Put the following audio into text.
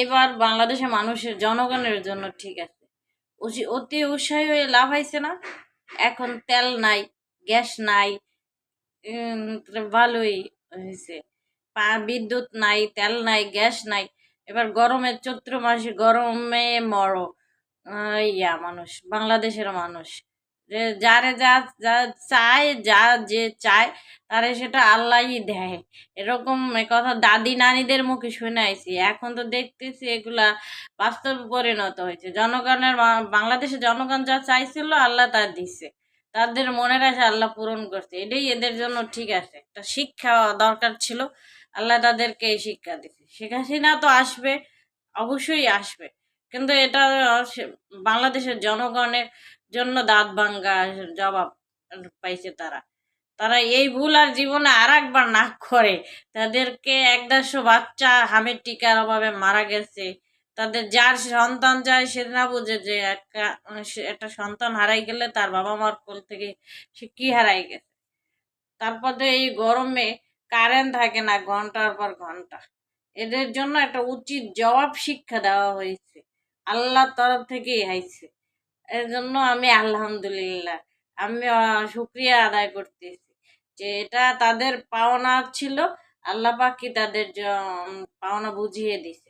এবার বাংলাদেশের মানুষের জনগণের জন্য ঠিক আছে, অতি উৎসাহী হয়ে লাভ হয়েছে না। এখন তেল নাই, গ্যাস নাই, ভালোই হয়েছে। বিদ্যুৎ নাই, তেল নাই, গ্যাস নাই। এবার গরমের চৈত্র মাসে গরমে মরো মানুষ, বাংলাদেশের মানুষ যে যারে যা যা চায়, যা যে চায় তারে সেটা আল্লাহই দেয়। এরকম কথা দাদি নানিদের মুখে শুনে আইছি, এখন তো দেখতেছি এগুলা বাস্তবে পরিণত হয়েছে। বাংলাদেশের জনগণ যা চাইছিল আল্লাহ তা দিছে, তাদের মনের আশা আল্লাহ পূরণ করছে, এটাই এদের জন্য ঠিক আছে। একটা শিক্ষা দরকার ছিল, আল্লাহ তাদেরকে এই শিক্ষা দিছে। শেখ হাসিনা তো আসবে, অবশ্যই আসবে, কিন্তু এটা বাংলাদেশের জনগণের জন্য দাঁত ভাঙ্গা জবাব পাইছে তারা। তারা এই ভুল আর জীবনে আর একবার না করে। তাদেরকে ১-১৫০ বাচ্চা হামের টিকার অভাবে মারা গেছে, তাদের যার সন্তান চায় সে না বুঝে যে একটা সন্তান হারাই গেলে তার বাবা মার কোল থেকে সে কি হারাই গেছে। তারপরে এই গরমে কারেন্ট থাকে না ঘন্টার পর ঘন্টা। এদের জন্য একটা উচিত জবাব শিক্ষা দেওয়া হয়েছে, আল্লাহর তরফ থেকেই আইছে। এর জন্য আমি আলহামদুলিল্লাহ, আমি শুক্রিয়া আদায় করতেছি যে এটা তাদের পাওনা ছিল, আল্লাহ পাক কি তাদের পাওনা বুঝিয়ে দিছে।